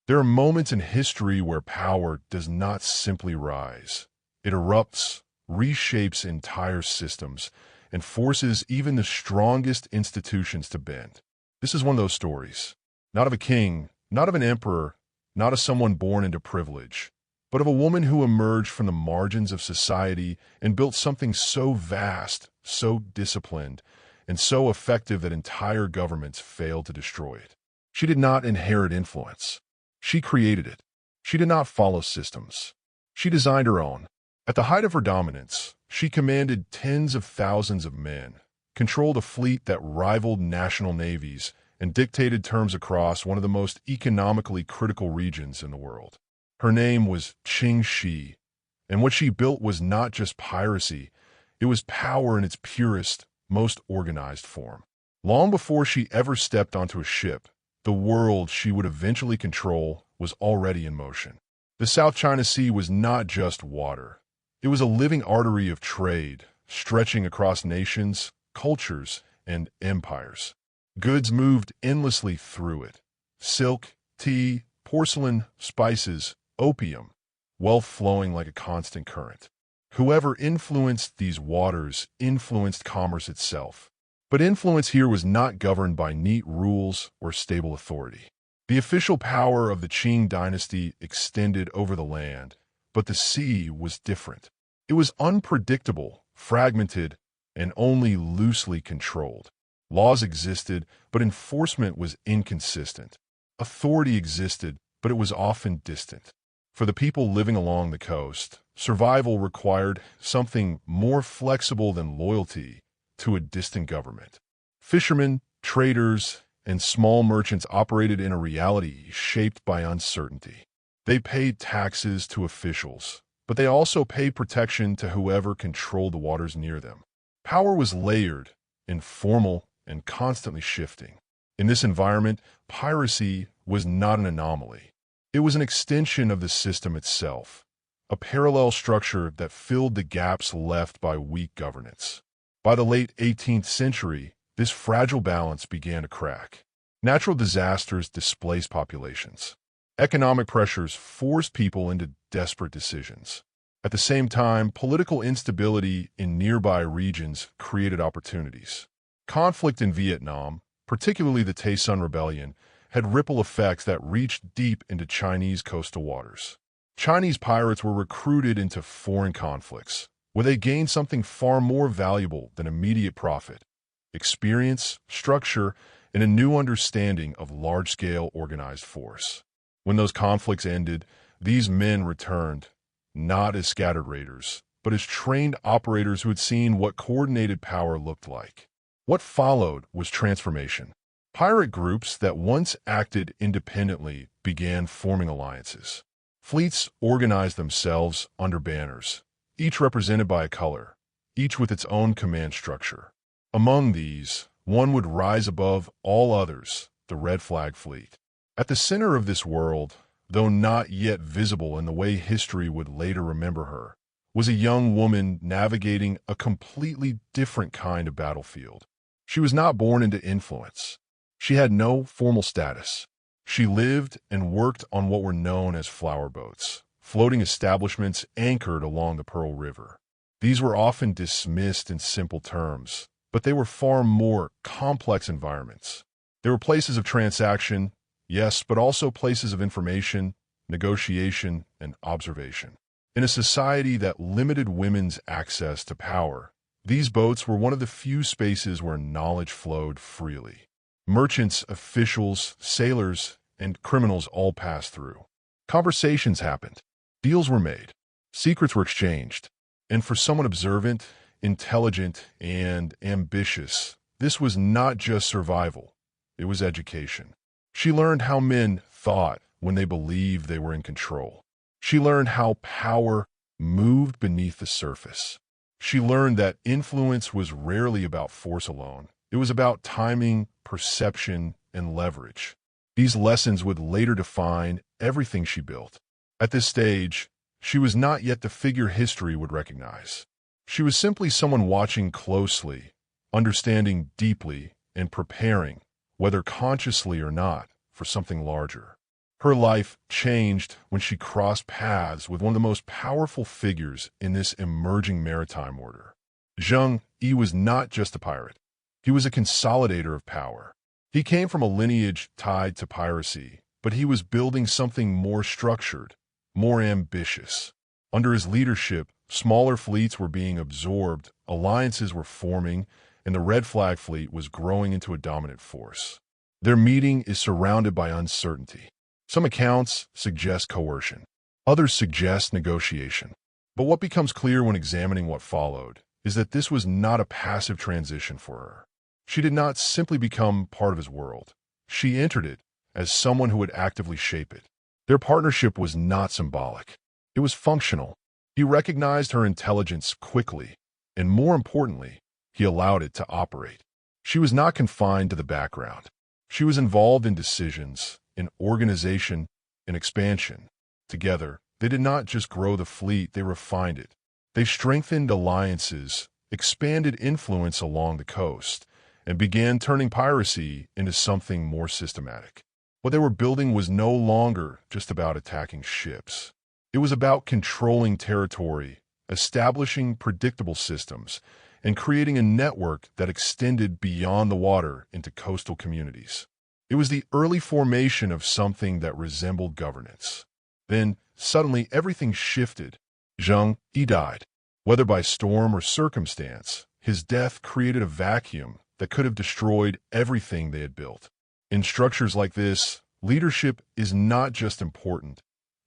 There are moments in history where power does not simply rise. It erupts, reshapes entire systems, and forces even the strongest institutions to bend. This is one of those stories. Not of a king, not of an emperor, not of someone born into privilege, but of a woman who emerged from the margins of society and built something so vast, so disciplined, and so effective that entire governments failed to destroy it. She did not inherit influence. She created it. She did not follow systems. She designed her own. At the height of her dominance, she commanded tens of thousands of men, controlled a fleet that rivaled national navies, and dictated terms across one of the most economically critical regions in the world. Her name was Ching Shih, and what she built was not just piracy, it was power in its purest, most organized form. Long before she ever stepped onto a ship, the world she would eventually control was already in motion. The South China Sea was not just water. It was a living artery of trade, stretching across nations, cultures, and empires. Goods moved endlessly through it. Silk, tea, porcelain, spices, opium, wealth flowing like a constant current. Whoever influenced these waters influenced commerce itself. But influence here was not governed by neat rules or stable authority. The official power of the Qing Dynasty extended over the land, but the sea was different. It was unpredictable, fragmented, and only loosely controlled. Laws existed, but enforcement was inconsistent. Authority existed, but it was often distant. For the people living along the coast, survival required something more flexible than loyalty to a distant government. Fishermen, traders, and small merchants operated in a reality shaped by uncertainty. They paid taxes to officials, but they also paid protection to whoever controlled the waters near them. Power was layered, informal, and constantly shifting. In this environment, piracy was not an anomaly. It was an extension of the system itself, a parallel structure that filled the gaps left by weak governance. By the late 18th century, this fragile balance began to crack. Natural disasters displaced populations. Economic pressures forced people into desperate decisions. At the same time, political instability in nearby regions created opportunities. Conflict in Vietnam, particularly the Tay Son Rebellion, had ripple effects that reached deep into Chinese coastal waters. Chinese pirates were recruited into foreign conflicts, where they gained something far more valuable than immediate profit: experience, structure, and a new understanding of large-scale organized force. When those conflicts ended, these men returned, not as scattered raiders, but as trained operators who had seen what coordinated power looked like. What followed was transformation. Pirate groups that once acted independently began forming alliances. Fleets organized themselves under banners, each represented by a color, each with its own command structure. Among these, one would rise above all others, the Red Flag Fleet. At the center of this world, though not yet visible in the way history would later remember her, was a young woman navigating a completely different kind of battlefield. She was not born into influence. She had no formal status. She lived and worked on what were known as flower boats, floating establishments anchored along the Pearl River. These were often dismissed in simple terms, but they were far more complex environments. They were places of transaction, yes, but also places of information, negotiation, and observation. In a society that limited women's access to power, these boats were one of the few spaces where knowledge flowed freely. Merchants, officials, sailors, and criminals all passed through. Conversations happened. Deals were made. Secrets were exchanged. And for someone observant, intelligent, and ambitious, this was not just survival. It was education. She learned how men thought when they believed they were in control. She learned how power moved beneath the surface. She learned that influence was rarely about force alone. It was about timing, perception, and leverage. These lessons would later define everything she built. At this stage, she was not yet the figure history would recognize. She was simply someone watching closely, understanding deeply, and preparing, whether consciously or not, for something larger. Her life changed when she crossed paths with one of the most powerful figures in this emerging maritime order. Ching Shih was not just a pirate. He was a consolidator of power. He came from a lineage tied to piracy, but he was building something more structured, more ambitious. Under his leadership, smaller fleets were being absorbed, alliances were forming, and the Red Flag Fleet was growing into a dominant force. Their meeting is surrounded by uncertainty. Some accounts suggest coercion. Others suggest negotiation. But what becomes clear when examining what followed is that this was not a passive transition for her. She did not simply become part of his world. She entered it as someone who would actively shape it. Their partnership was not symbolic. It was functional. He recognized her intelligence quickly, and more importantly, he allowed it to operate. She was not confined to the background. She was involved in decisions, in organization, in expansion. Together, they did not just grow the fleet, they refined it. They strengthened alliances, expanded influence along the coast, and began turning piracy into something more systematic. What they were building was no longer just about attacking ships. It was about controlling territory, establishing predictable systems, and creating a network that extended beyond the water into coastal communities. It was the early formation of something that resembled governance. Then, suddenly, everything shifted. Ching Shih died. Whether by storm or circumstance, his death created a vacuum that could have destroyed everything they had built. In structures like this, leadership is not just important,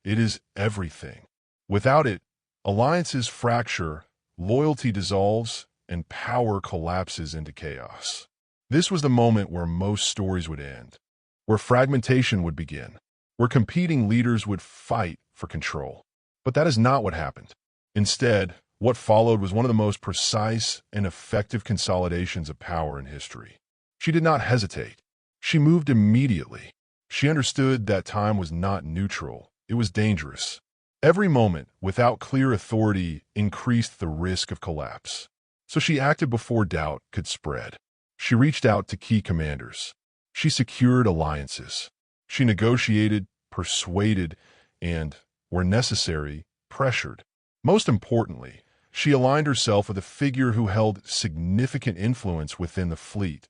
it is everything. Without it, alliances fracture, loyalty dissolves, and power collapses into chaos. This was the moment where most stories would end, where fragmentation would begin, where competing leaders would fight for control. But that is not what happened. Instead, what followed was one of the most precise and effective consolidations of power in history. She did not hesitate. She moved immediately. She understood that time was not neutral. It was dangerous. Every moment without clear authority increased the risk of collapse. So she acted before doubt could spread. She reached out to key commanders. She secured alliances. She negotiated, persuaded, and, where necessary, pressured. Most importantly, she aligned herself with a figure who held significant influence within the fleet,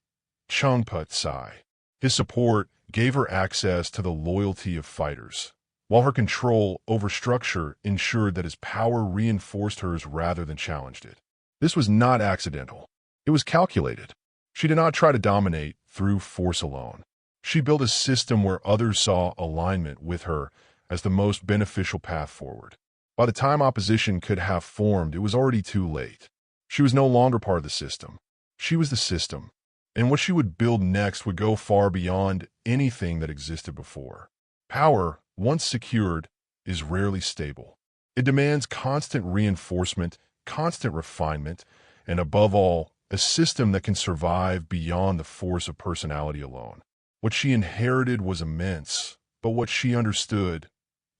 Cheng Shih. His support gave her access to the loyalty of fighters, while her control over structure ensured that his power reinforced hers rather than challenged it. This was not accidental. It was calculated. She did not try to dominate through force alone. She built a system where others saw alignment with her as the most beneficial path forward. By the time opposition could have formed, it was already too late. She was no longer part of the system. She was the system, and what she would build next would go far beyond anything that existed before. Power, once secured, is rarely stable. It demands constant reinforcement, constant refinement, and above all, a system that can survive beyond the force of personality alone. What she inherited was immense, but what she understood,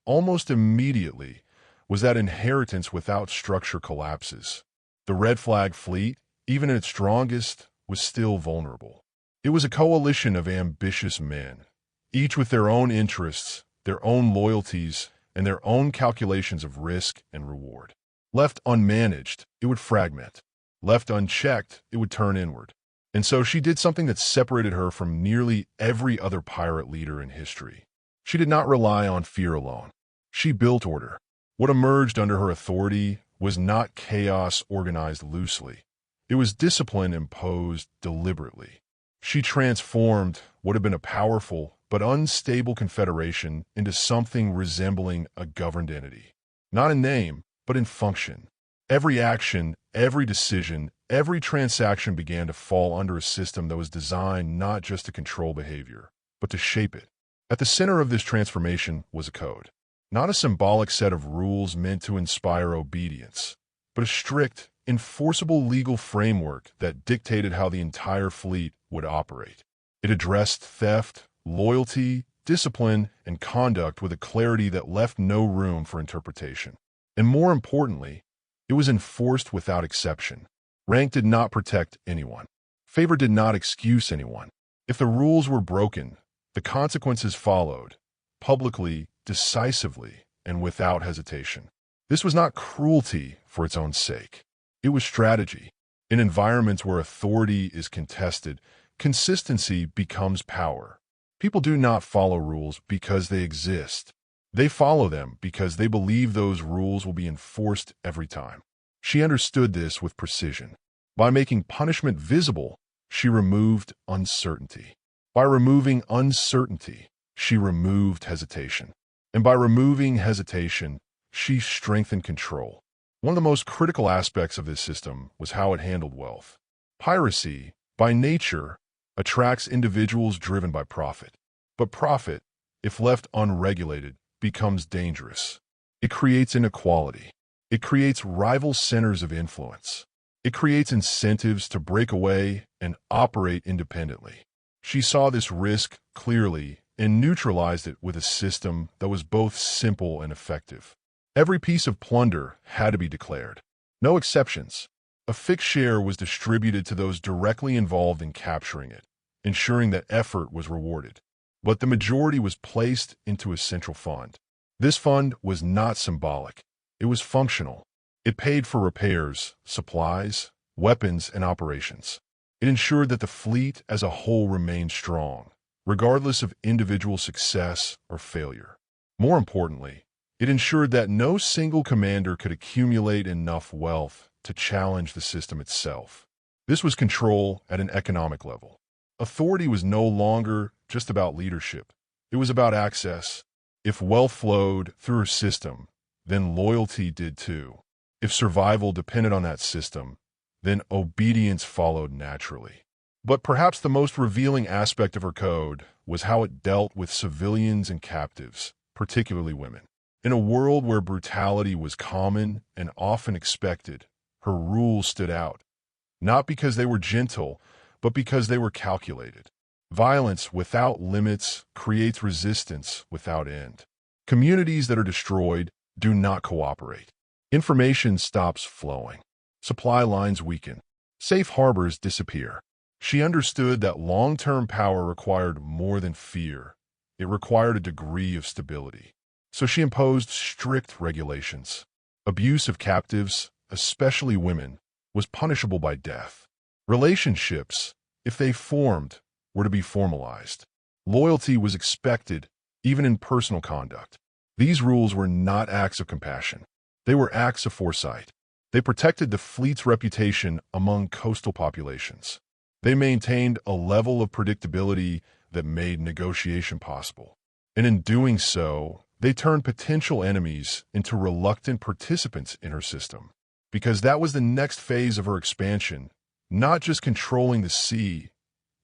almost immediately, was that inheritance without structure collapses. The Red Flag Fleet, even at its strongest, was still vulnerable. It was a coalition of ambitious men, each with their own interests, their own loyalties, and their own calculations of risk and reward. Left unmanaged, it would fragment. Left unchecked, it would turn inward. And so she did something that separated her from nearly every other pirate leader in history. She did not rely on fear alone. She built order. What emerged under her authority was not chaos organized loosely. It was discipline imposed deliberately. She transformed what had been a powerful but unstable confederation into something resembling a governed entity. Not in name, but in function. Every action, every decision, every transaction began to fall under a system that was designed not just to control behavior, but to shape it. At the center of this transformation was a code. Not a symbolic set of rules meant to inspire obedience, but a strict, enforceable legal framework that dictated how the entire fleet would operate. It addressed theft, loyalty, discipline, and conduct with a clarity that left no room for interpretation. And more importantly, it was enforced without exception. Rank did not protect anyone. Favor did not excuse anyone. If the rules were broken, the consequences followed, publicly, decisively, and without hesitation. This was not cruelty for its own sake. It was strategy. In environments where authority is contested, consistency becomes power. People do not follow rules because they exist. They follow them because they believe those rules will be enforced every time. She understood this with precision. By making punishment visible, she removed uncertainty. By removing uncertainty, she removed hesitation. And by removing hesitation, she strengthened control. One of the most critical aspects of this system was how it handled wealth. Piracy, by nature, attracts individuals driven by profit. But profit, if left unregulated, becomes dangerous. It creates inequality. It creates rival centers of influence. It creates incentives to break away and operate independently. She saw this risk clearly and neutralized it with a system that was both simple and effective. Every piece of plunder had to be declared. No exceptions. A fixed share was distributed to those directly involved in capturing it, ensuring that effort was rewarded. But the majority was placed into a central fund. This fund was not symbolic. It was functional. It paid for repairs, supplies, weapons, and operations. It ensured that the fleet as a whole remained strong, regardless of individual success or failure. More importantly, it ensured that no single commander could accumulate enough wealth to challenge the system itself. This was control at an economic level. Authority was no longer just about leadership. It was about access. If wealth flowed through a system, then loyalty did too. If survival depended on that system, then obedience followed naturally. But perhaps the most revealing aspect of her code was how it dealt with civilians and captives, particularly women. In a world where brutality was common and often expected, her rules stood out, not because they were gentle, but because they were calculated. Violence without limits creates resistance without end. Communities that are destroyed do not cooperate. Information stops flowing. Supply lines weaken. Safe harbors disappear. She understood that long-term power required more than fear. It required a degree of stability. So she imposed strict regulations. Abuse of captives, especially women, was punishable by death. Relationships, if they formed, were to be formalized. Loyalty was expected, even in personal conduct. These rules were not acts of compassion. They were acts of foresight. They protected the fleet's reputation among coastal populations. They maintained a level of predictability that made negotiation possible. And in doing so, they turned potential enemies into reluctant participants in her system. Because that was the next phase of her expansion, not just controlling the sea,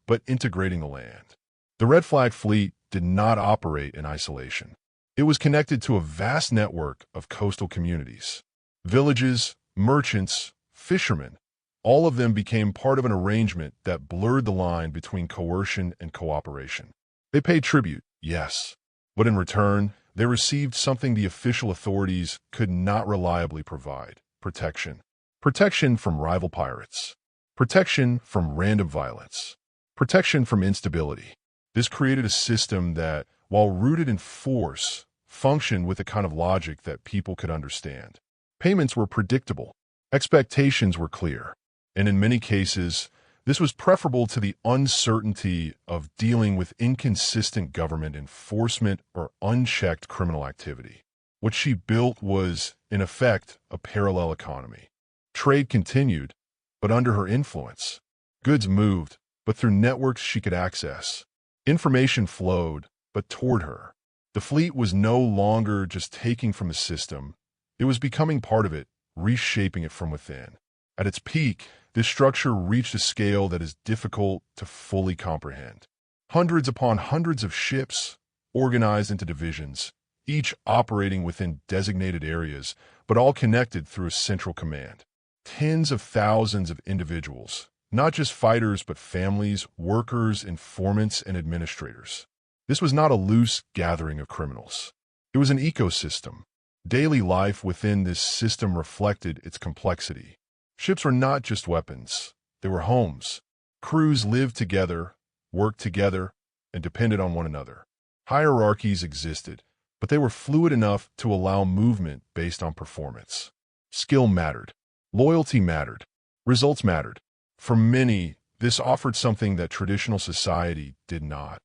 but integrating the land. The Red Flag Fleet did not operate in isolation. It was connected to a vast network of coastal communities. Villages, merchants, fishermen, all of them became part of an arrangement that blurred the line between coercion and cooperation. They paid tribute, yes, but in return, they received something the official authorities could not reliably provide: protection. Protection from rival pirates. Protection from random violence. Protection from instability. This created a system that, while rooted in force, functioned with a kind of logic that people could understand. Payments were predictable. Expectations were clear. And in many cases, this was preferable to the uncertainty of dealing with inconsistent government enforcement or unchecked criminal activity. What she built was, in effect, a parallel economy. Trade continued, but under her influence. Goods moved, but through networks she could access. Information flowed, but toward her. The fleet was no longer just taking from the system. It was becoming part of it, reshaping it from within. At its peak, this structure reached a scale that is difficult to fully comprehend. Hundreds upon hundreds of ships, organized into divisions, each operating within designated areas, but all connected through a central command. Tens of thousands of individuals, not just fighters but families, workers, informants, and administrators. This was not a loose gathering of criminals. It was an ecosystem. Daily life within this system reflected its complexity. Ships were not just weapons. They were homes. Crews lived together, worked together, and depended on one another. Hierarchies existed, but they were fluid enough to allow movement based on performance. Skill mattered. Loyalty mattered. Results mattered. For many, this offered something that traditional society did not: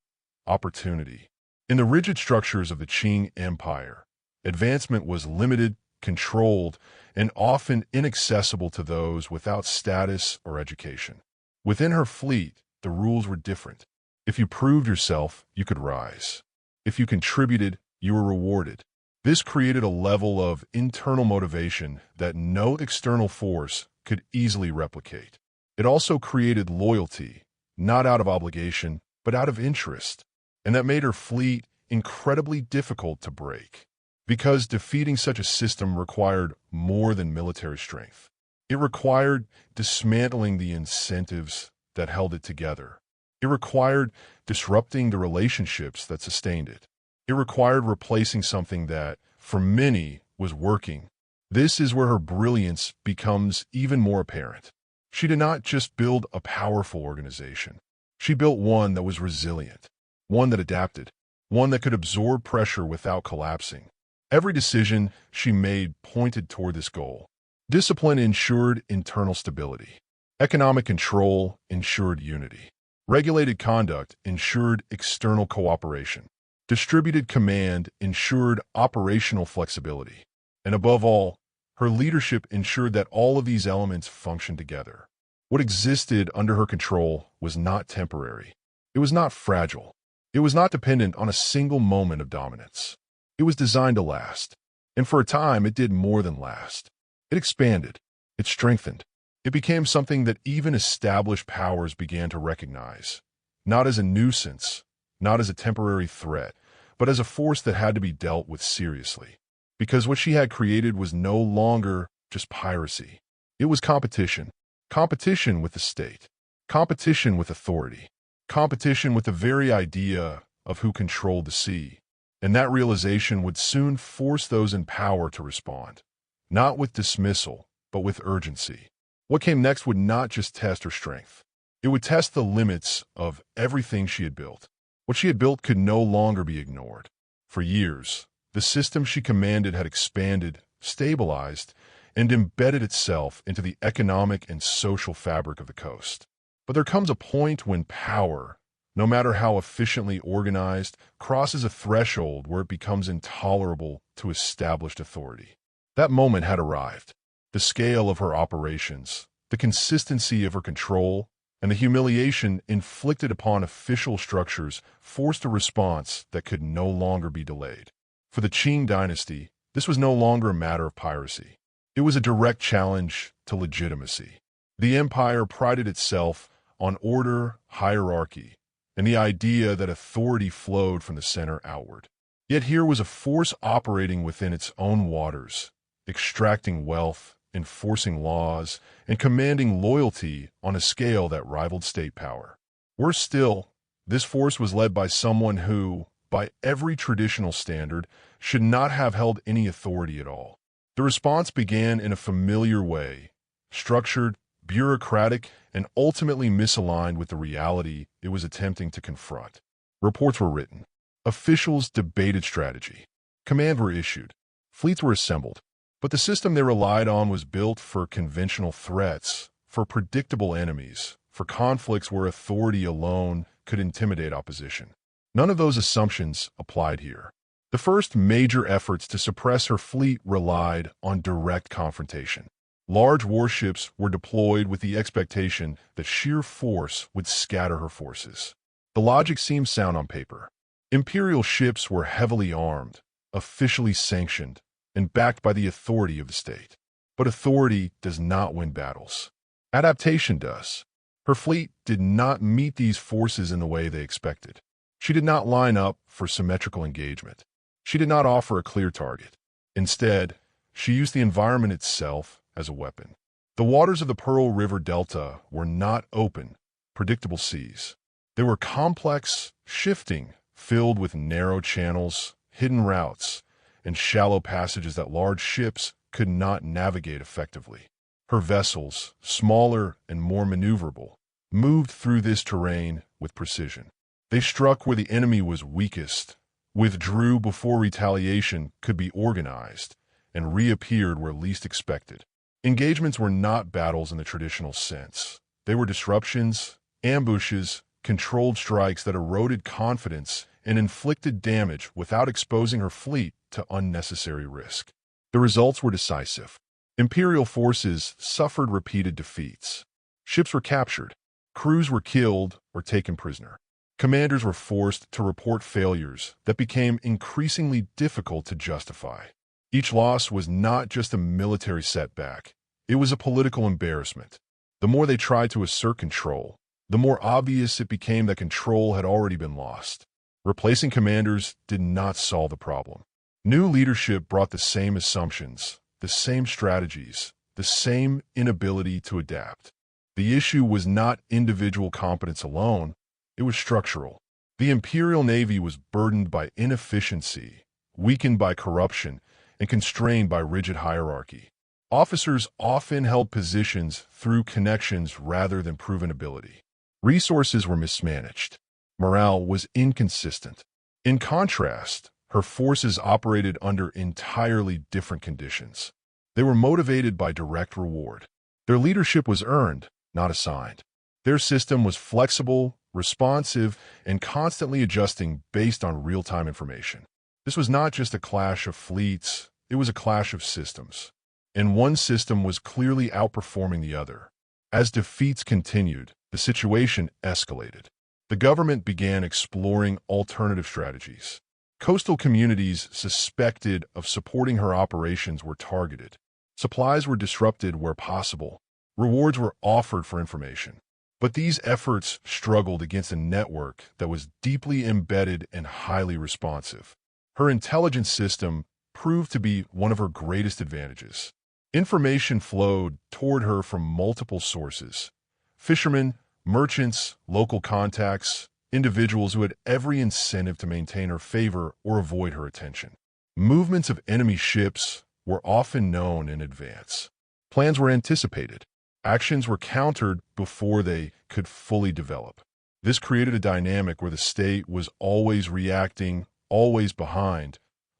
opportunity. In the rigid structures of the Qing Empire, advancement was limited, controlled, and often inaccessible to those without status or education. Within her fleet, the rules were different. If you proved yourself, you could rise. If you contributed, you were rewarded. This created a level of internal motivation that no external force could easily replicate. It also created loyalty, not out of obligation, but out of interest, and that made her fleet incredibly difficult to break, because defeating such a system required more than military strength. It required dismantling the incentives that held it together. It required disrupting the relationships that sustained it. It required replacing something that, for many, was working. This is where her brilliance becomes even more apparent. She did not just build a powerful organization. She built one that was resilient, one that adapted, one that could absorb pressure without collapsing. Every decision she made pointed toward this goal. Discipline ensured internal stability. Economic control ensured unity. Regulated conduct ensured external cooperation. Distributed command ensured operational flexibility. And above all, her leadership ensured that all of these elements functioned together. What existed under her control was not temporary. It was not fragile. It was not dependent on a single moment of dominance. It was designed to last. And for a time, it did more than last. It expanded. It strengthened. It became something that even established powers began to recognize, not as a nuisance, not as a temporary threat, but as a force that had to be dealt with seriously. Because what she had created was no longer just piracy. It was competition. Competition with the state. Competition with authority. Competition with the very idea of who controlled the sea. And that realization would soon force those in power to respond, not with dismissal, but with urgency. What came next would not just test her strength. It would test the limits of everything she had built. What she had built could no longer be ignored. For years, the system she commanded had expanded, stabilized, and embedded itself into the economic and social fabric of the coast. But there comes a point when power, no matter how efficiently organized, crosses a threshold where it becomes intolerable to established authority. That moment had arrived. The scale of her operations, the consistency of her control, and the humiliation inflicted upon official structures forced a response that could no longer be delayed. For the Qing Dynasty, this was no longer a matter of piracy. It was a direct challenge to legitimacy. The empire prided itself on order, hierarchy, and the idea that authority flowed from the center outward. Yet here was a force operating within its own waters, extracting wealth, enforcing laws, and commanding loyalty on a scale that rivaled state power. Worse still, this force was led by someone who, by every traditional standard, should not have held any authority at all. The response began in a familiar way, structured, bureaucratic, and ultimately misaligned with the reality it was attempting to confront. Reports were written. Officials debated strategy. Commands were issued. Fleets were assembled. But the system they relied on was built for conventional threats, for predictable enemies, for conflicts where authority alone could intimidate opposition. None of those assumptions applied here. The first major efforts to suppress her fleet relied on direct confrontation. Large warships were deployed with the expectation that sheer force would scatter her forces. The logic seemed sound on paper. Imperial ships were heavily armed, officially sanctioned, and backed by the authority of the state. But authority does not win battles. Adaptation does. Her fleet did not meet these forces in the way they expected. She did not line up for symmetrical engagement. She did not offer a clear target. Instead, she used the environment itself as a weapon. The waters of the Pearl River Delta were not open, predictable seas. They were complex, shifting, filled with narrow channels, hidden routes, and shallow passages that large ships could not navigate effectively. Her vessels, smaller and more maneuverable, moved through this terrain with precision. They struck where the enemy was weakest, withdrew before retaliation could be organized, and reappeared where least expected. Engagements were not battles in the traditional sense. They were disruptions, ambushes, controlled strikes that eroded confidence and inflicted damage without exposing her fleet to unnecessary risk. The results were decisive. Imperial forces suffered repeated defeats. Ships were captured, crews were killed or taken prisoner. Commanders were forced to report failures that became increasingly difficult to justify. Each loss was not just a military setback, it was a political embarrassment. The more they tried to assert control, the more obvious it became that control had already been lost. Replacing commanders did not solve the problem. New leadership brought the same assumptions, the same strategies, the same inability to adapt. The issue was not individual competence alone, it was structural. The Imperial Navy was burdened by inefficiency, weakened by corruption, and constrained by rigid hierarchy. Officers often held positions through connections rather than proven ability. Resources were mismanaged. Morale was inconsistent. In contrast, her forces operated under entirely different conditions. They were motivated by direct reward. Their leadership was earned, not assigned. Their system was flexible, responsive, and constantly adjusting based on real-time information. This was not just a clash of fleets, it was a clash of systems. And one system was clearly outperforming the other. As defeats continued, the situation escalated. The government began exploring alternative strategies. Coastal communities suspected of supporting her operations were targeted. Supplies were disrupted where possible. Rewards were offered for information. But these efforts struggled against a network that was deeply embedded and highly responsive. Her intelligence system proved to be one of her greatest advantages. Information flowed toward her from multiple sources: fishermen, merchants, local contacts, individuals who had every incentive to maintain her favor or avoid her attention. Movements of enemy ships were often known in advance. Plans were anticipated. Actions were countered before they could fully develop. This created a dynamic where the state was always reacting, always behind,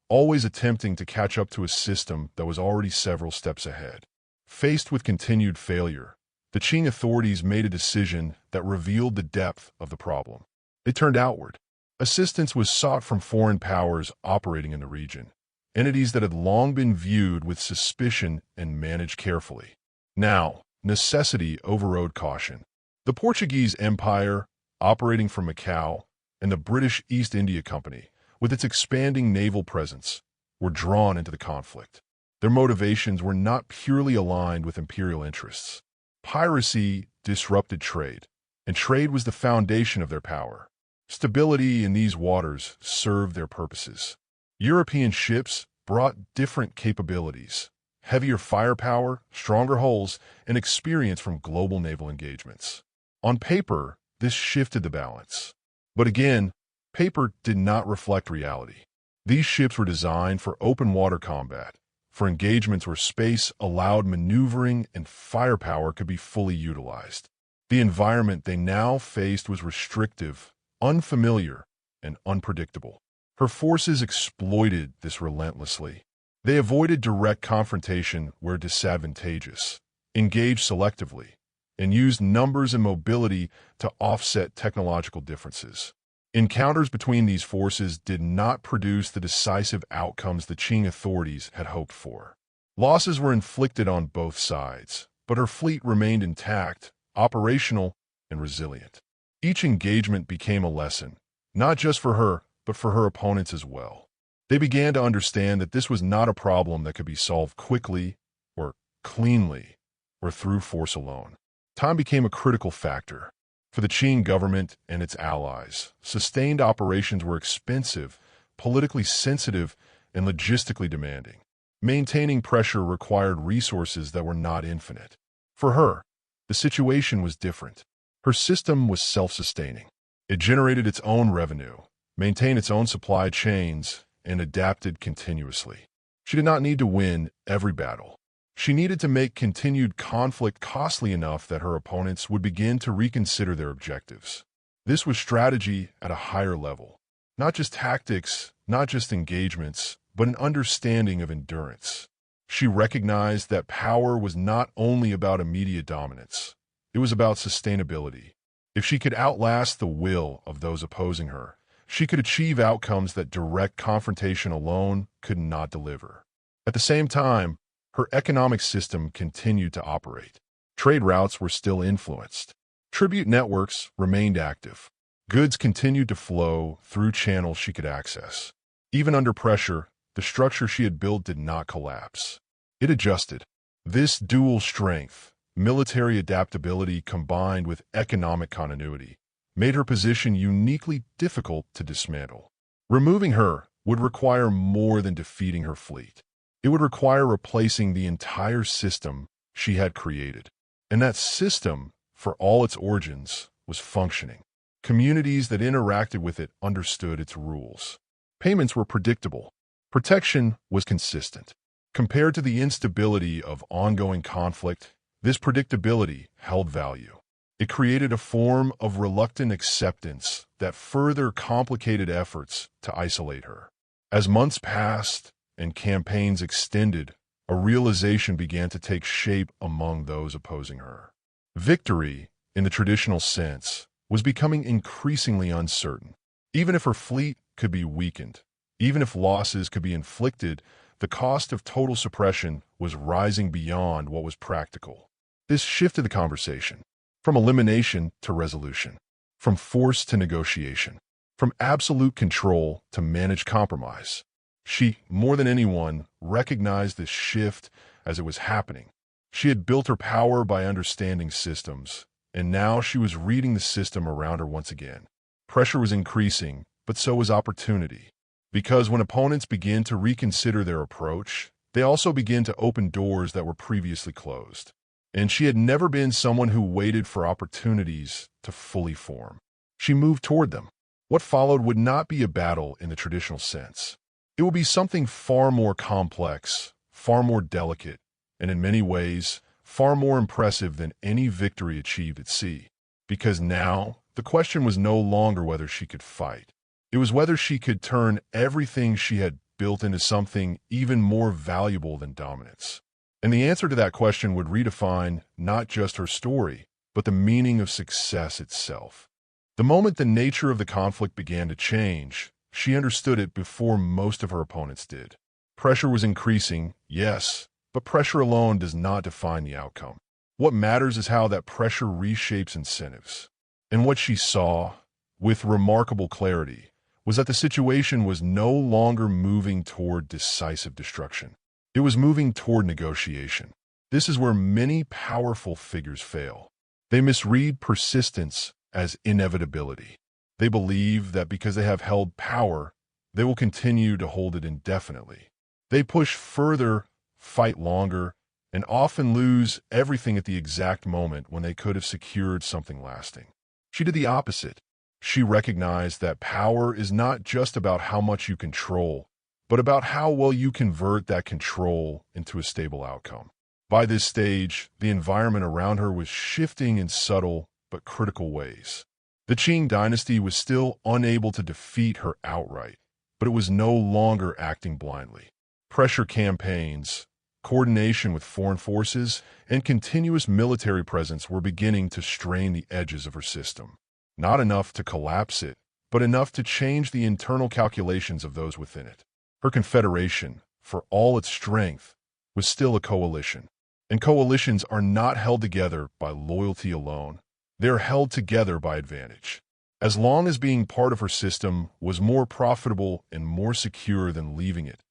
always attempting to catch up to a system that was already several steps ahead. Faced with continued failure, the Qing authorities made a decision that revealed the depth of the problem. They turned outward. Assistance was sought from foreign powers operating in the region, entities that had long been viewed with suspicion and managed carefully. Now, necessity overrode caution. The Portuguese Empire, operating from Macau, and the British East India Company, with its expanding naval presence, were drawn into the conflict. Their motivations were not purely aligned with imperial interests. Piracy disrupted trade, and trade was the foundation of their power. Stability in these waters served their purposes. European ships brought different capabilities: heavier firepower, stronger hulls, and experience from global naval engagements. On paper, this shifted the balance. But again, paper did not reflect reality. These ships were designed for open water combat, for engagements where space allowed maneuvering and firepower could be fully utilized. The environment they now faced was restrictive, unfamiliar, and unpredictable. Her forces exploited this relentlessly. They avoided direct confrontation where disadvantageous, engaged selectively, and used numbers and mobility to offset technological differences. Encounters between these forces did not produce the decisive outcomes the Qing authorities had hoped for. Losses were inflicted on both sides, but her fleet remained intact, operational, and resilient. Each engagement became a lesson, not just for her, but for her opponents as well. They began to understand that this was not a problem that could be solved quickly or cleanly or through force alone. Time became a critical factor. For the Qing government and its allies, sustained operations were expensive, politically sensitive, and logistically demanding. Maintaining pressure required resources that were not infinite. For her, the situation was different. Her system was self-sustaining. It generated its own revenue, maintained its own supply chains, and adapted continuously. She did not need to win every battle. She needed to make continued conflict costly enough that her opponents would begin to reconsider their objectives. This was strategy at a higher level. Not just tactics, not just engagements, but an understanding of endurance. She recognized that power was not only about immediate dominance, it was about sustainability. If she could outlast the will of those opposing her, she could achieve outcomes that direct confrontation alone could not deliver. At the same time, her economic system continued to operate. Trade routes were still influenced. Tribute networks remained active. Goods continued to flow through channels she could access. Even under pressure, the structure she had built did not collapse. It adjusted. This dual strength, military adaptability combined with economic continuity, made her position uniquely difficult to dismantle. Removing her would require more than defeating her fleet. It would require replacing the entire system she had created. And that system, for all its origins, was functioning. Communities that interacted with it understood its rules. Payments were predictable. Protection was consistent. Compared to the instability of ongoing conflict, this predictability held value. It created a form of reluctant acceptance that further complicated efforts to isolate her. As months passed and campaigns extended, a realization began to take shape among those opposing her. Victory, in the traditional sense, was becoming increasingly uncertain. Even if her fleet could be weakened, even if losses could be inflicted, the cost of total suppression was rising beyond what was practical. This shifted the conversation, from elimination to resolution, from force to negotiation, from absolute control to managed compromise. She, more than anyone, recognized this shift as it was happening. She had built her power by understanding systems, and now she was reading the system around her once again. Pressure was increasing, but so was opportunity. Because when opponents began to reconsider their approach, they also began to open doors that were previously closed. And she had never been someone who waited for opportunities to fully form. She moved toward them. What followed would not be a battle in the traditional sense. It would be something far more complex, far more delicate, and in many ways, far more impressive than any victory achieved at sea. Because now, the question was no longer whether she could fight. It was whether she could turn everything she had built into something even more valuable than dominance. And the answer to that question would redefine not just her story, but the meaning of success itself. The moment the nature of the conflict began to change, she understood it before most of her opponents did. Pressure was increasing, yes, but pressure alone does not define the outcome. What matters is how that pressure reshapes incentives. And what she saw, with remarkable clarity, was that the situation was no longer moving toward decisive destruction. It was moving toward negotiation. This is where many powerful figures fail. They misread persistence as inevitability. They believe that because they have held power, they will continue to hold it indefinitely. They push further, fight longer, and often lose everything at the exact moment when they could have secured something lasting. She did the opposite. She recognized that power is not just about how much you control, but about how well you convert that control into a stable outcome. By this stage, the environment around her was shifting in subtle but critical ways. The Qing Dynasty was still unable to defeat her outright, but it was no longer acting blindly. Pressure campaigns, coordination with foreign forces, and continuous military presence were beginning to strain the edges of her system. Not enough to collapse it, but enough to change the internal calculations of those within it. Her confederation, for all its strength, was still a coalition. And coalitions are not held together by loyalty alone. They are held together by advantage. As long as being part of her system was more profitable and more secure than leaving it,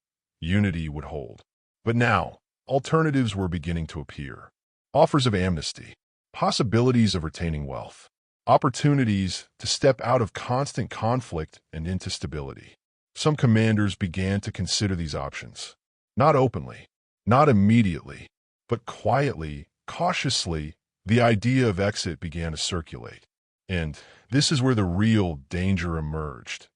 unity would hold. But now, alternatives were beginning to appear. Offers of amnesty, possibilities of retaining wealth, opportunities to step out of constant conflict and into stability. Some commanders began to consider these options. Not openly, not immediately, but quietly, cautiously, the idea of exit began to circulate. And this is where the real danger emerged.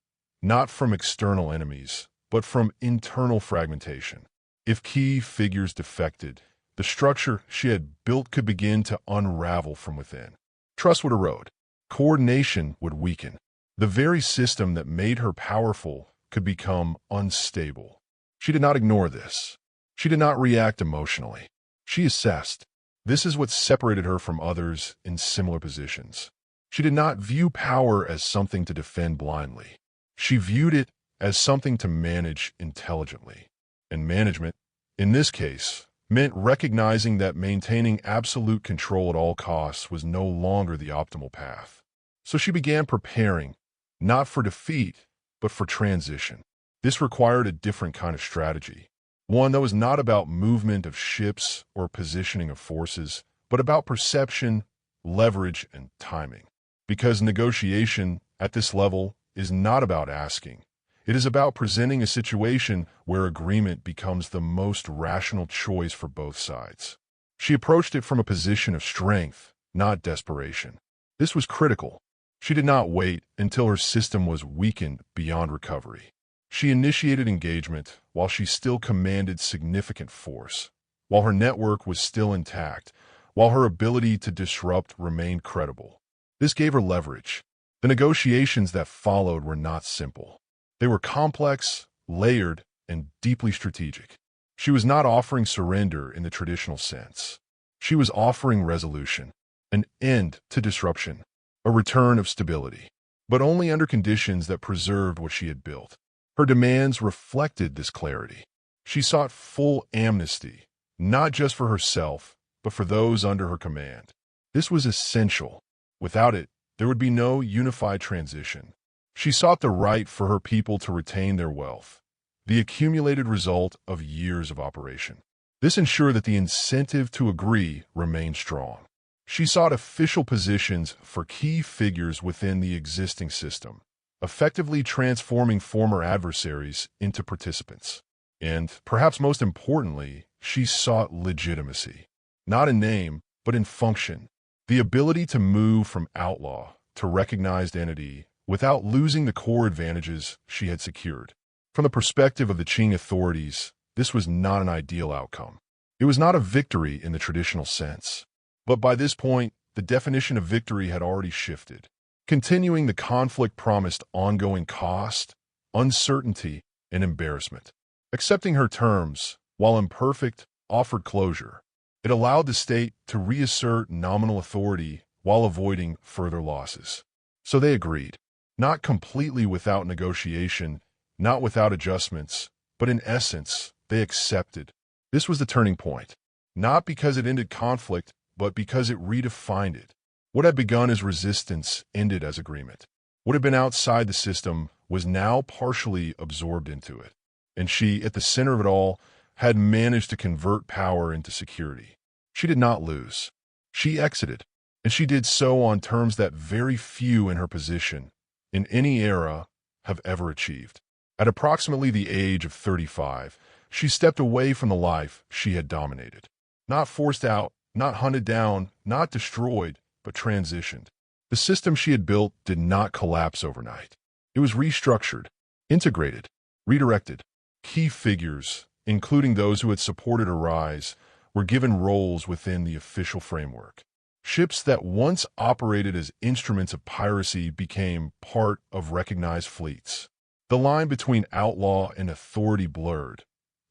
Not from external enemies, but from internal fragmentation. If key figures defected, the structure she had built could begin to unravel from within. Trust would erode. Coordination would weaken. The very system that made her powerful could become unstable. She did not ignore this. She did not react emotionally. She assessed. This is what separated her from others in similar positions. She did not view power as something to defend blindly. She viewed it as something to manage intelligently. And management, in this case, meant recognizing that maintaining absolute control at all costs was no longer the optimal path. So she began preparing, not for defeat, but for transition. This required a different kind of strategy, one that was not about movement of ships or positioning of forces, but about perception, leverage, and timing. Because negotiation at this level is not about asking. It is about presenting a situation where agreement becomes the most rational choice for both sides. She approached it from a position of strength, not desperation. This was critical. She did not wait until her system was weakened beyond recovery. She initiated engagement while she still commanded significant force, while her network was still intact, while her ability to disrupt remained credible. This gave her leverage. The negotiations that followed were not simple. They were complex, layered, and deeply strategic. She was not offering surrender in the traditional sense. She was offering resolution, an end to disruption, a return of stability, but only under conditions that preserved what she had built. Her demands reflected this clarity. She sought full amnesty, not just for herself, but for those under her command. This was essential. Without it, there would be no unified transition. She sought the right for her people to retain their wealth, the accumulated result of years of operation. This ensured that the incentive to agree remained strong. She sought official positions for key figures within the existing system, effectively transforming former adversaries into participants. And, perhaps most importantly, she sought legitimacy, not in name, but in function. The ability to move from outlaw to recognized entity without losing the core advantages she had secured. From the perspective of the Qing authorities, this was not an ideal outcome. It was not a victory in the traditional sense. But by this point, the definition of victory had already shifted. Continuing the conflict promised ongoing cost, uncertainty, and embarrassment. Accepting her terms, while imperfect, offered closure. It allowed the state to reassert nominal authority while avoiding further losses. So they agreed. Not completely without negotiation, not without adjustments, but in essence, they accepted. This was the turning point. Not because it ended conflict, but because it redefined it. What had begun as resistance ended as agreement. What had been outside the system was now partially absorbed into it. And she, at the center of it all, had managed to convert power into security. She did not lose. She exited, and she did so on terms that very few in her position, in any era, have ever achieved. At approximately the age of 35, she stepped away from the life she had dominated. Not forced out, not hunted down, not destroyed, but transitioned. The system she had built did not collapse overnight. It was restructured, integrated, redirected. Key figures, including those who had supported her rise, were given roles within the official framework. Ships that once operated as instruments of piracy became part of recognized fleets. The line between outlaw and authority blurred,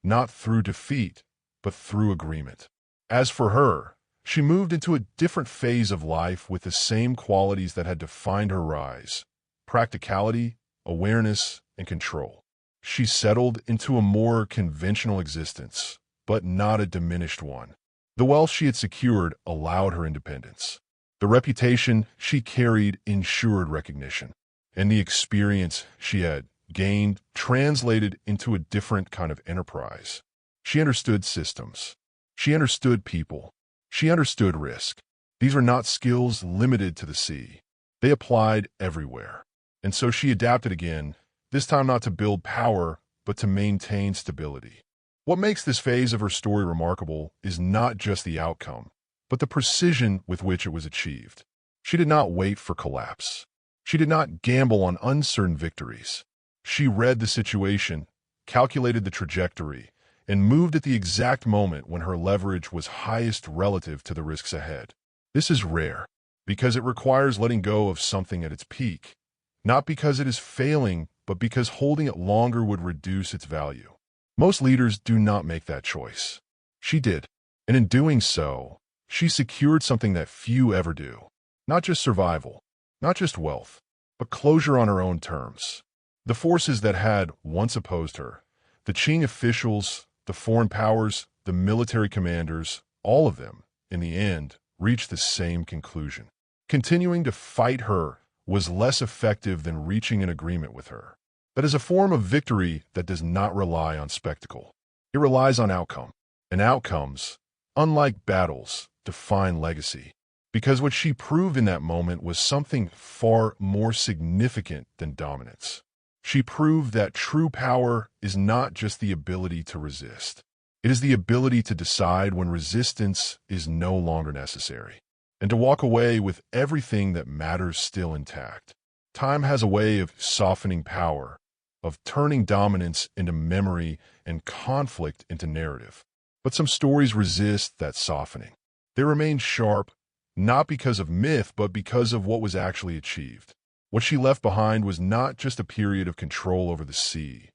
not through defeat, but through agreement. As for her, she moved into a different phase of life with the same qualities that had defined her rise: practicality, awareness, and control. She settled into a more conventional existence, but not a diminished one. The wealth she had secured allowed her independence. The reputation she carried ensured recognition, and the experience she had gained translated into a different kind of enterprise. She understood systems. She understood people. She understood risk. These were not skills limited to the sea. They applied everywhere. And so she adapted again, this time not to build power, but to maintain stability. What makes this phase of her story remarkable is not just the outcome, but the precision with which it was achieved. She did not wait for collapse. She did not gamble on uncertain victories. She read the situation, calculated the trajectory, and moved at the exact moment when her leverage was highest relative to the risks ahead. This is rare, because it requires letting go of something at its peak, not because it is failing, but because holding it longer would reduce its value. Most leaders do not make that choice. She did, and in doing so, she secured something that few ever do. Not just survival, not just wealth, but closure on her own terms. The forces that had once opposed her, the Qing officials, the foreign powers, the military commanders, all of them, in the end, reached the same conclusion. Continuing to fight her was less effective than reaching an agreement with her. That is a form of victory that does not rely on spectacle. It relies on outcome. And outcomes, unlike battles, define legacy. Because what she proved in that moment was something far more significant than dominance. She proved that true power is not just the ability to resist. It is the ability to decide when resistance is no longer necessary, and to walk away with everything that matters still intact. Time has a way of softening power, of turning dominance into memory and conflict into narrative. But some stories resist that softening. They remain sharp, not because of myth, but because of what was actually achieved. What she left behind was not just a period of control over the sea.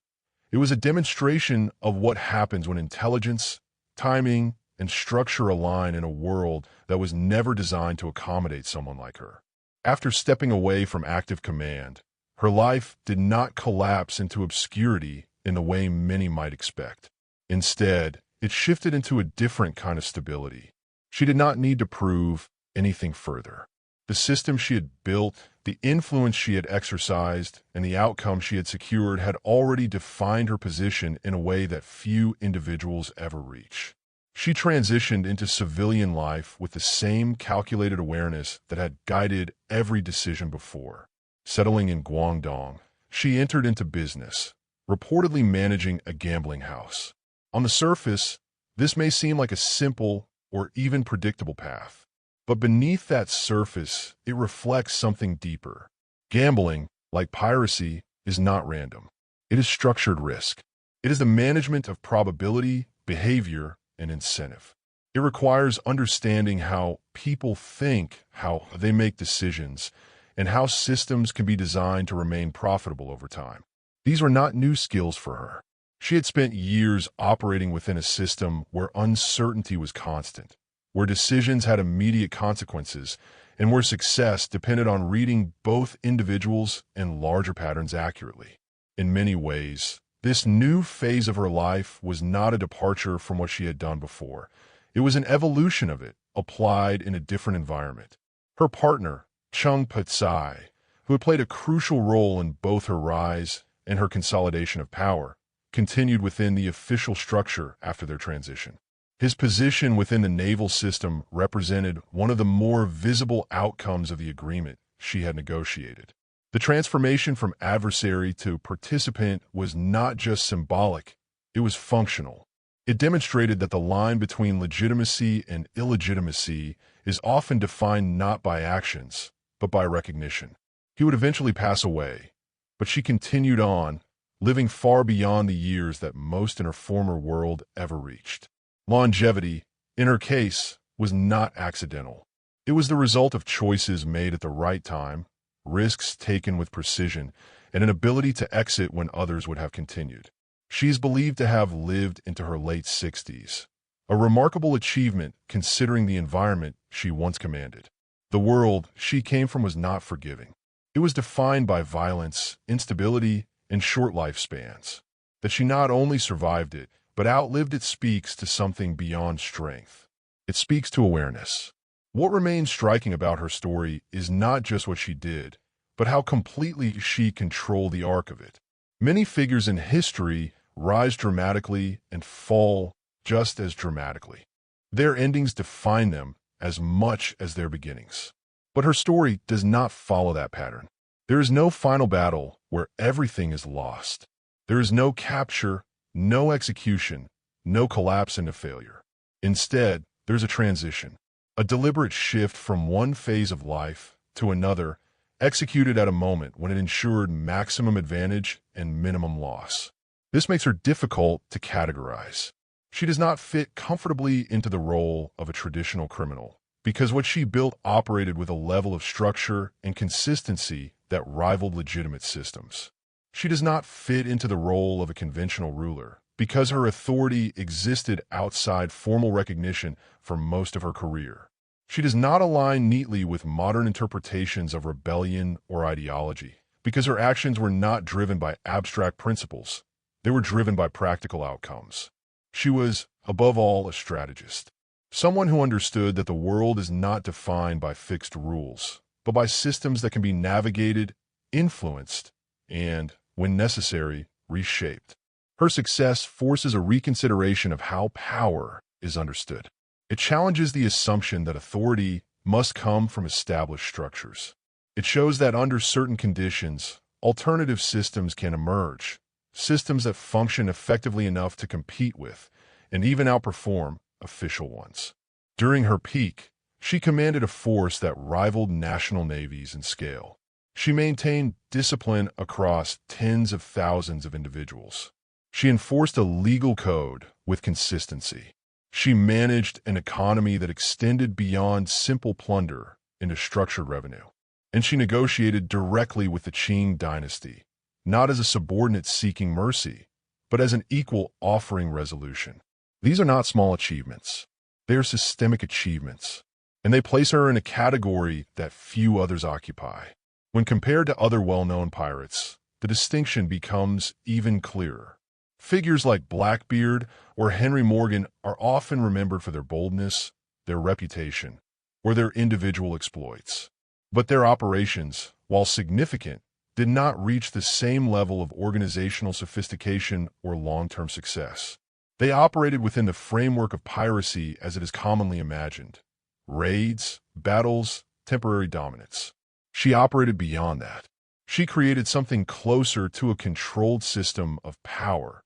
It was a demonstration of what happens when intelligence, timing, and structure align in a world that was never designed to accommodate someone like her. After stepping away from active command, her life did not collapse into obscurity in the way many might expect. Instead, it shifted into a different kind of stability. She did not need to prove anything further. The system she had built, the influence she had exercised, and the outcome she had secured had already defined her position in a way that few individuals ever reach. She transitioned into civilian life with the same calculated awareness that had guided every decision before. Settling in Guangdong, she entered into business, reportedly managing a gambling house. On the surface, this may seem like a simple or even predictable path. But beneath that surface, it reflects something deeper. Gambling, like piracy, is not random. It is structured risk. It is the management of probability, behavior, and incentive. It requires understanding how people think, how they make decisions, and how systems can be designed to remain profitable over time. These were not new skills for her. She had spent years operating within a system where uncertainty was constant, where decisions had immediate consequences, and where success depended on reading both individuals and larger patterns accurately. In many ways, this new phase of her life was not a departure from what she had done before. It was an evolution of it, applied in a different environment. Her partner, Cheng Shih, who had played a crucial role in both her rise and her consolidation of power, continued within the official structure after their transition. His position within the naval system represented one of the more visible outcomes of the agreement she had negotiated. The transformation from adversary to participant was not just symbolic, it was functional. It demonstrated that the line between legitimacy and illegitimacy is often defined not by actions, but by recognition. He would eventually pass away, but she continued on, living far beyond the years that most in her former world ever reached. Longevity, in her case, was not accidental. It was the result of choices made at the right time, risks taken with precision, and an ability to exit when others would have continued. She is believed to have lived into her late 60s, a remarkable achievement considering the environment she once commanded. The world she came from was not forgiving. It was defined by violence, instability, and short lifespans. That she not only survived it, but outlived it speaks to something beyond strength. It speaks to awareness. What remains striking about her story is not just what she did, but how completely she controlled the arc of it. Many figures in history rise dramatically and fall just as dramatically. Their endings define them as much as their beginnings. But her story does not follow that pattern. There is no final battle where everything is lost. There is no capture, no execution, no collapse into failure. Instead, there's a transition, a deliberate shift from one phase of life to another, executed at a moment when it ensured maximum advantage and minimum loss. This makes her difficult to categorize. She does not fit comfortably into the role of a traditional criminal, because what she built operated with a level of structure and consistency that rivaled legitimate systems. She does not fit into the role of a conventional ruler because her authority existed outside formal recognition for most of her career. She does not align neatly with modern interpretations of rebellion or ideology because her actions were not driven by abstract principles. They were driven by practical outcomes. She was, above all, a strategist. Someone who understood that the world is not defined by fixed rules, but by systems that can be navigated, influenced, and, when necessary, reshaped. Her success forces a reconsideration of how power is understood. It challenges the assumption that authority must come from established structures. It shows that under certain conditions, alternative systems can emerge, systems that function effectively enough to compete with and even outperform official ones. During her peak, she commanded a force that rivaled national navies in scale. She maintained discipline across tens of thousands of individuals. She enforced a legal code with consistency. She managed an economy that extended beyond simple plunder into structured revenue. And she negotiated directly with the Qing Dynasty, not as a subordinate seeking mercy, but as an equal offering resolution. These are not small achievements. They are systemic achievements, and they place her in a category that few others occupy. When compared to other well-known pirates, the distinction becomes even clearer. Figures like Blackbeard or Henry Morgan are often remembered for their boldness, their reputation, or their individual exploits. But their operations, while significant, did not reach the same level of organizational sophistication or long-term success. They operated within the framework of piracy as it is commonly imagined: raids, battles, temporary dominance. She operated beyond that. She created something closer to a controlled system of power,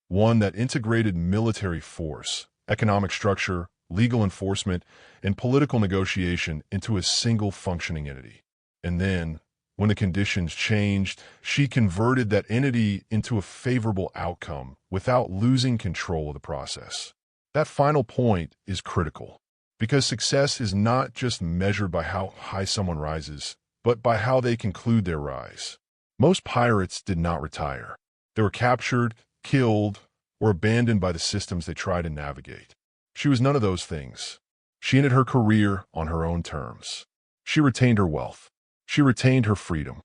one that integrated military force, economic structure, legal enforcement, and political negotiation into a single functioning entity. And then, when the conditions changed, she converted that entity into a favorable outcome without losing control of the process. That final point is critical, because success is not just measured by how high someone rises, but by how they conclude their rise. Most pirates did not retire. They were captured, killed, or abandoned by the systems they tried to navigate. She was none of those things. She ended her career on her own terms. She retained her wealth. She retained her freedom.